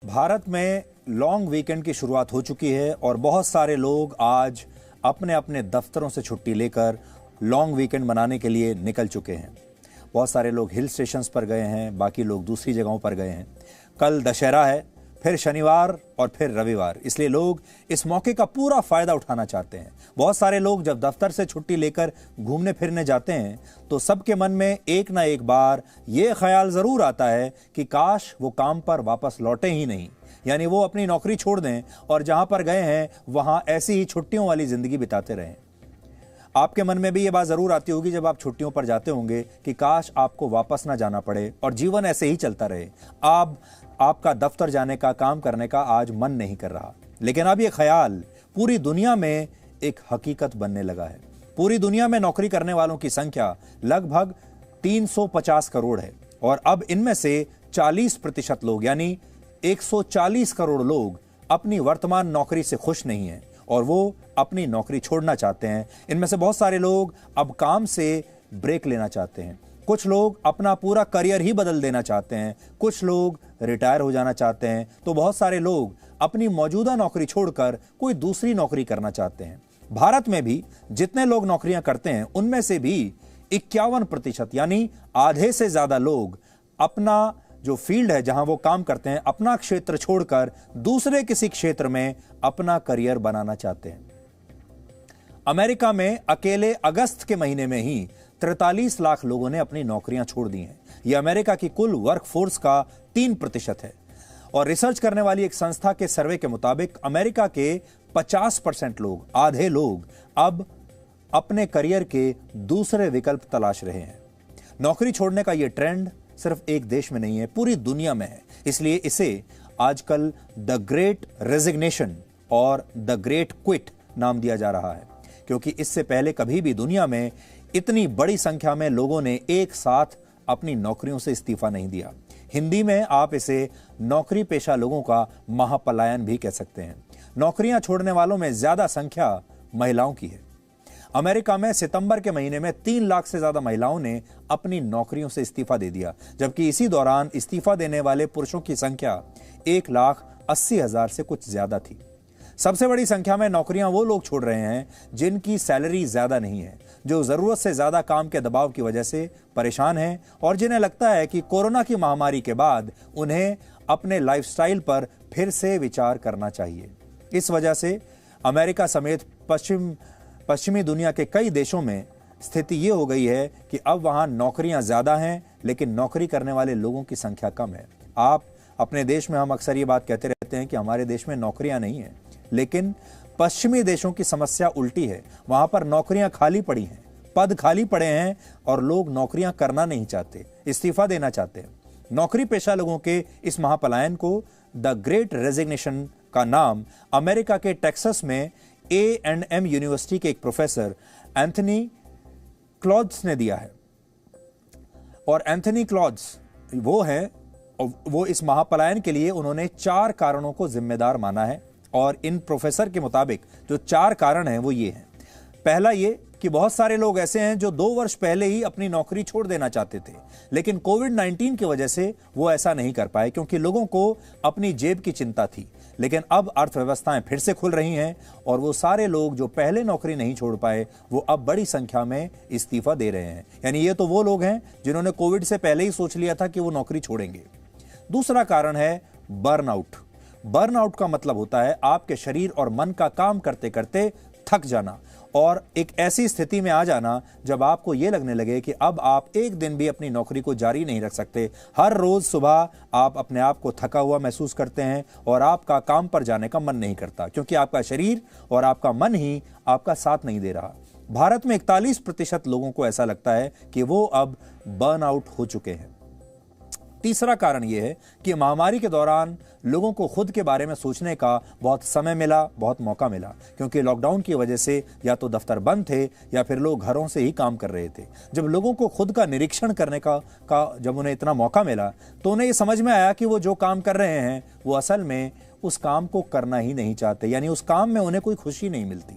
भारत में long weekend की शुरुआत हो चुकी है और बहुत सारे लोग आज अपने अपने दफ्तरों से छुट्टी लेकर लॉन्ग वीकेंड मनाने के लिए निकल चुके हैं। बहुत सारे लोग हिल स्टेशंस पर गए हैं, बाकी लोग दूसरी जगहों पर गए हैं। कल दशहरा है, फिर शनिवार और फिर रविवार, इसलिए लोग इस मौके का पूरा फायदा उठाना चाहते हैं। बहुत सारे लोग जब दफ्तर से छुट्टी लेकर घूमने फिरने जाते हैं तो सबके मन में एक ना एक बार ये ख्याल जरूर आता है कि काश वो काम पर वापस लौटे ही नहीं, यानी वो अपनी नौकरी छोड़ दें और जहां पर गए हैं वहां ऐसी ही छुट्टियों वाली जिंदगी बिताते रहें। आपके मन में भी ये बात जरूर आती होगी जब आप छुट्टियों पर जाते होंगे कि काश आपको वापस ना जाना पड़े और जीवन ऐसे ही चलता रहे। आपका दफ्तर जाने का, काम करने का आज मन नहीं कर रहा। लेकिन अब ये ख्याल पूरी दुनिया में एक हकीकत बनने लगा है। पूरी दुनिया में नौकरी करने वालों की संख्या लगभग 350 करोड़ है और अब इनमें से 40% लोग यानी 140 करोड़ लोग अपनी वर्तमान नौकरी से खुश नहीं हैं और वो अपनी नौकरी छोड़ना चाहते हैं। इनमें से बहुत सारे लोग अब काम से ब्रेक लेना चाहते हैं, कुछ लोग अपना पूरा करियर ही बदल देना चाहते हैं, कुछ लोग रिटायर हो जाना चाहते हैं, तो बहुत सारे लोग अपनी मौजूदा नौकरी छोड़कर कोई दूसरी नौकरी करना चाहते हैं। भारत में भी जितने लोग नौकरियां करते हैं उनमें से भी 51% यानी आधे से ज्यादा लोग अपना जो फील्ड है जहां वो काम करते हैं, अपना क्षेत्र छोड़कर दूसरे किसी क्षेत्र में अपना करियर बनाना चाहते हैं। अमेरिका में अकेले अगस्त के महीने में ही 43 लाख लोगों ने अपनी नौकरियां छोड़ दी हैं। यह अमेरिका की कुल वर्कफोर्स का 3% है और रिसर्च करने वाली एक संस्था के सर्वे के मुताबिक अमेरिका के 50% लोग, आधे लोग अब अपने करियर के दूसरे विकल्प तलाश रहे हैं। नौकरी छोड़ने का यह ट्रेंड सिर्फ एक देश में नहीं है, पूरी दुनिया में है। इसलिए इसे आजकल द ग्रेट रेजिग्नेशन और द ग्रेट क्विट नाम दिया जा रहा है, क्योंकि इससे पहले कभी भी दुनिया में इतनी बड़ी संख्या में लोगों ने एक साथ अपनी नौकरियों से इस्तीफा नहीं दिया। हिंदी में आप इसे नौकरी पेशा लोगों का महापलायन भी कह सकते हैं। नौकरियां छोड़ने वालों में ज्यादा संख्या महिलाओं की है। अमेरिका में सितंबर के महीने में 3 लाख से ज्यादा महिलाओं ने अपनी नौकरियों से इस्तीफा दे दिया, जबकि इसी दौरान इस्तीफा देने वाले पुरुषों की संख्या 1,80,000 से कुछ ज्यादा थी। सबसे बड़ी संख्या में नौकरियां वो लोग छोड़ रहे हैं जिनकी सैलरी ज्यादा नहीं है, जो जरूरत से ज्यादा काम के दबाव की वजह से परेशान हैं और जिन्हें लगता है कि कोरोना की महामारी के बाद उन्हें अपने लाइफस्टाइल पर फिर से विचार करना चाहिए। इस वजह से अमेरिका समेत पश्चिमी दुनिया के कई देशों में स्थिति ये हो गई है कि अब वहां नौकरियां ज्यादा हैं लेकिन नौकरी करने वाले लोगों की संख्या कम है। आप अपने देश में, हम अक्सर ये बात कहते रहते हैं कि हमारे देश में नौकरियां नहीं है, लेकिन पश्चिमी देशों की समस्या उल्टी है। वहां पर नौकरियां खाली पड़ी हैं, पद खाली पड़े हैं और लोग नौकरियां करना नहीं चाहते, इस्तीफा देना चाहते हैं। नौकरी पेशा लोगों के इस महापलायन को द ग्रेट रेजिग्नेशन का नाम अमेरिका के टेक्सास में A&M यूनिवर्सिटी के एक प्रोफेसर एंथनी क्लॉड्स ने दिया है। और एंथनी क्लॉड्स वो इस महापलायन के लिए उन्होंने 4 कारणों को जिम्मेदार माना है और इन प्रोफेसर के मुताबिक जो 4 कारण हैं वो ये हैं। पहला ये कि बहुत सारे लोग ऐसे हैं जो 2 वर्ष पहले ही अपनी नौकरी छोड़ देना चाहते थे, लेकिन कोविड-19 की वजह से वो ऐसा नहीं कर पाए क्योंकि लोगों को अपनी जेब की चिंता थी। लेकिन अब अर्थव्यवस्थाएं फिर से खुल रही हैं और वो सारे लोग जो पहले नौकरी नहीं छोड़ पाए वो अब बड़ी संख्या में इस्तीफा दे रहे हैं। यानी ये तो वो लोग हैं जिन्होंने कोविड से पहले ही सोच लिया था कि वो नौकरी छोड़ेंगे। दूसरा कारण है बर्नआउट। बर्नआउट का मतलब होता है आपके शरीर और मन का काम करते करते थक जाना और एक ऐसी स्थिति में आ जाना जब आपको यह लगने लगे कि अब आप एक दिन भी अपनी नौकरी को जारी नहीं रख सकते। हर रोज सुबह आप अपने आप को थका हुआ महसूस करते हैं और आपका काम पर जाने का मन नहीं करता क्योंकि आपका शरीर और आपका मन ही आपका साथ नहीं दे रहा। भारत में 41% लोगों को ऐसा लगता है कि वो अब बर्नआउट हो चुके हैं। तीसरा कारण यह है कि महामारी के दौरान लोगों को खुद के बारे में सोचने का बहुत समय मिला, बहुत मौका मिला, क्योंकि लॉकडाउन की वजह से या तो दफ्तर बंद थे या फिर लोग घरों से ही काम कर रहे थे। जब लोगों को खुद का निरीक्षण करने का जब उन्हें इतना मौका मिला तो उन्हें ये समझ में आया कि वो जो काम कर रहे हैं वो असल में उस काम को करना ही नहीं चाहते, यानी उस काम में उन्हें कोई खुशी नहीं मिलती।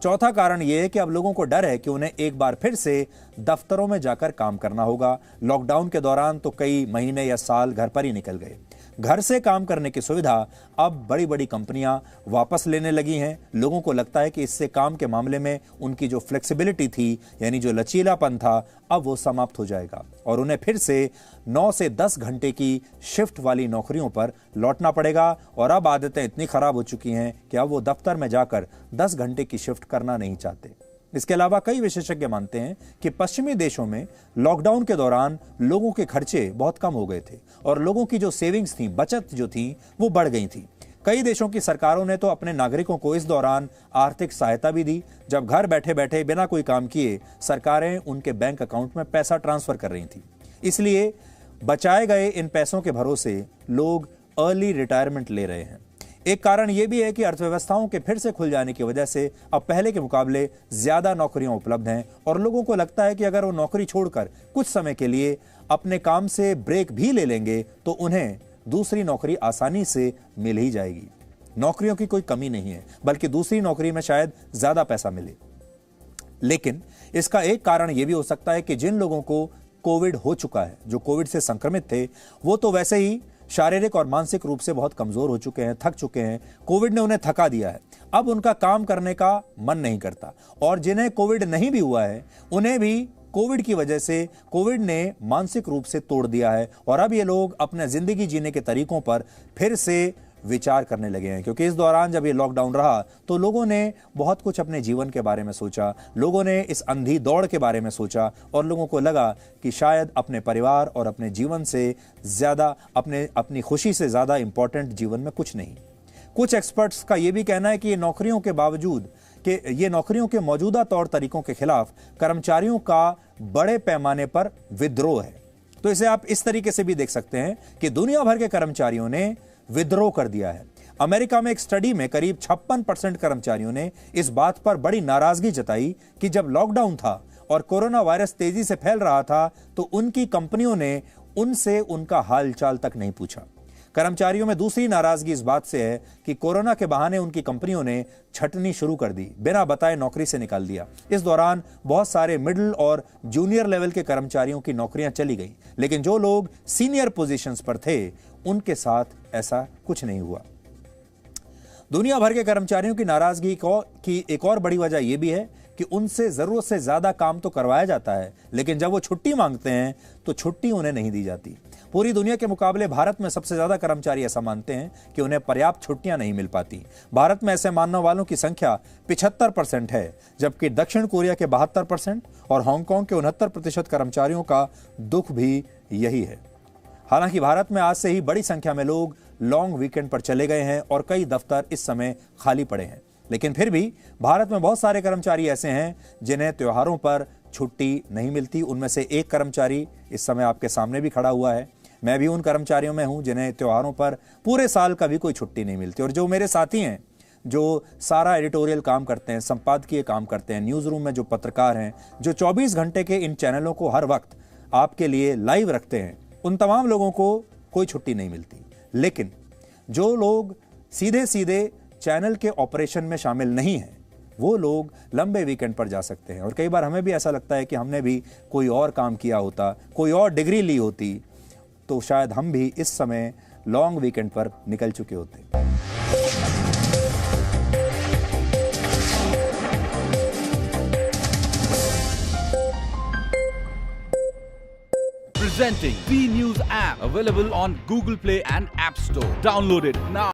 चौथा कारण यह है कि अब लोगों को डर है कि उन्हें एक बार फिर से दफ्तरों में जाकर काम करना होगा। लॉकडाउन के दौरान तो कई महीने या साल घर पर ही निकल गए। घर से काम करने की सुविधा अब बड़ी बड़ी कंपनियां वापस लेने लगी हैं। लोगों को लगता है कि इससे काम के मामले में उनकी जो फ्लेक्सिबिलिटी थी, यानी जो लचीलापन था, अब वो समाप्त हो जाएगा और उन्हें फिर से 9 से 10 घंटे की शिफ्ट वाली नौकरियों पर लौटना पड़ेगा। और अब आदतें इतनी खराब हो चुकी हैं कि अब वो दफ्तर में जाकर 10 घंटे की शिफ्ट करना नहीं चाहते। इसके अलावा कई विशेषज्ञ मानते हैं कि पश्चिमी देशों में लॉकडाउन के दौरान लोगों के खर्चे बहुत कम हो गए थे और लोगों की जो सेविंग्स थी, बचत जो थी, वो बढ़ गई थी। कई देशों की सरकारों ने तो अपने नागरिकों को इस दौरान आर्थिक सहायता भी दी। जब घर बैठे बैठे बिना कोई काम किए सरकारें उनके बैंक अकाउंट में पैसा ट्रांसफर कर रही थी। इसलिए बचाए गए इन पैसों के भरोसे लोग अर्ली रिटायरमेंट ले रहे हैं। एक कारण यह भी है कि अर्थव्यवस्थाओं के फिर से खुल जाने की वजह से अब पहले के मुकाबले ज्यादा नौकरियां उपलब्ध हैं और लोगों को लगता है कि अगर वो नौकरी छोड़कर कुछ समय के लिए अपने काम से ब्रेक भी ले लेंगे तो उन्हें दूसरी नौकरी आसानी से मिल ही जाएगी। नौकरियों की कोई कमी नहीं है, बल्कि दूसरी नौकरी में शायद ज्यादा पैसा मिले। लेकिन इसका एक कारण यह भी हो सकता है कि जिन लोगों को कोविड हो चुका है, जो कोविड से संक्रमित थे, वो तो वैसे ही शारीरिक और मानसिक रूप से बहुत कमजोर हो चुके हैं, थक चुके हैं। कोविड ने उन्हें थका दिया है। अब उनका काम करने का मन नहीं करता। और जिन्हें कोविड नहीं भी हुआ है, उन्हें भी कोविड की वजह से कोविड ने मानसिक रूप से तोड़ दिया है और अब ये लोग अपने जिंदगी जीने के तरीकों पर फिर से विचार करने लगे हैं। क्योंकि इस दौरान जब ये लॉकडाउन रहा तो लोगों ने बहुत कुछ अपने जीवन के बारे में सोचा, लोगों ने इस अंधी दौड़ के बारे में सोचा और लोगों को लगा कि शायद अपने परिवार और अपने जीवन से ज्यादा, अपनी खुशी से ज्यादा इंपॉर्टेंट जीवन में कुछ नहीं। कुछ एक्सपर्ट्स का यह भी कहना है कि ये नौकरियों के मौजूदा तौर तरीकों के खिलाफ कर्मचारियों का बड़े पैमाने पर विद्रोह है। तो इसे आप इस तरीके से भी देख सकते हैं कि दुनिया भर के कर्मचारियों ने विद्रोह कर दिया है। अमेरिका में एक स्टडी में करीब 56% कर्मचारियों ने इस बात पर बड़ी नाराजगी जताई कि जब लॉकडाउन था और कोरोना वायरस तेजी से फैल रहा था तो उनकी कंपनियों ने उनसे उनका हालचाल तक नहीं पूछा। कर्मचारियों में दूसरी नाराजगी इस बात से है कि कोरोना के बहाने उनकी कंपनियों ने छटनी शुरू कर दी, बिना बताए नौकरी से निकाल दिया। इस दौरान बहुत सारे मिडिल और जूनियर लेवल के कर्मचारियों की नौकरियां चली गई, लेकिन जो लोग सीनियर पोजीशंस पर थे उनके साथ ऐसा कुछ नहीं हुआ। दुनिया भर के कर्मचारियों की नाराजगी की एक और बड़ी वजह यह भी है कि उनसे जरूरत से ज्यादा काम तो करवाया जाता है, लेकिन जब वो छुट्टी मांगते हैं तो छुट्टी उन्हें नहीं दी जाती। पूरी दुनिया के मुकाबले भारत में सबसे ज्यादा कर्मचारी ऐसा मानते हैं कि उन्हें पर्याप्त छुट्टियां नहीं मिल पाती। भारत में ऐसे मानने वालों की संख्या 75% है, जबकि दक्षिण कोरिया के 72% और हांगकांग के 69% कर्मचारियों का दुख भी यही है। हालांकि भारत में आज से ही बड़ी संख्या में लोग लॉन्ग वीकेंड पर चले गए हैं और कई दफ्तर इस समय खाली पड़े हैं, लेकिन फिर भी भारत में बहुत सारे कर्मचारी ऐसे हैं जिन्हें त्योहारों पर छुट्टी नहीं मिलती। उनमें से एक कर्मचारी इस समय आपके सामने भी खड़ा हुआ है। मैं भी उन कर्मचारियों में हूं जिन्हें त्योहारों पर पूरे साल का भी कोई छुट्टी नहीं मिलती। और जो मेरे साथी हैं, जो सारा एडिटोरियल काम करते हैं, संपादकीय काम करते हैं, न्यूज रूम में जो पत्रकार हैं, जो 24 घंटे के इन चैनलों को हर वक्त आपके लिए लाइव रखते हैं, उन तमाम लोगों को कोई छुट्टी नहीं मिलती। लेकिन जो लोग सीधे सीधे चैनल के ऑपरेशन में शामिल नहीं हैं, वो लोग लंबे वीकेंड पर जा सकते हैं। और कई बार हमें भी ऐसा लगता है कि हमने भी कोई और काम किया होता, कोई और डिग्री ली होती, तो शायद हम भी इस समय लॉन्ग वीकेंड पर निकल चुके होते। Presenting V News app, available on Google Play and App Store. Download it now.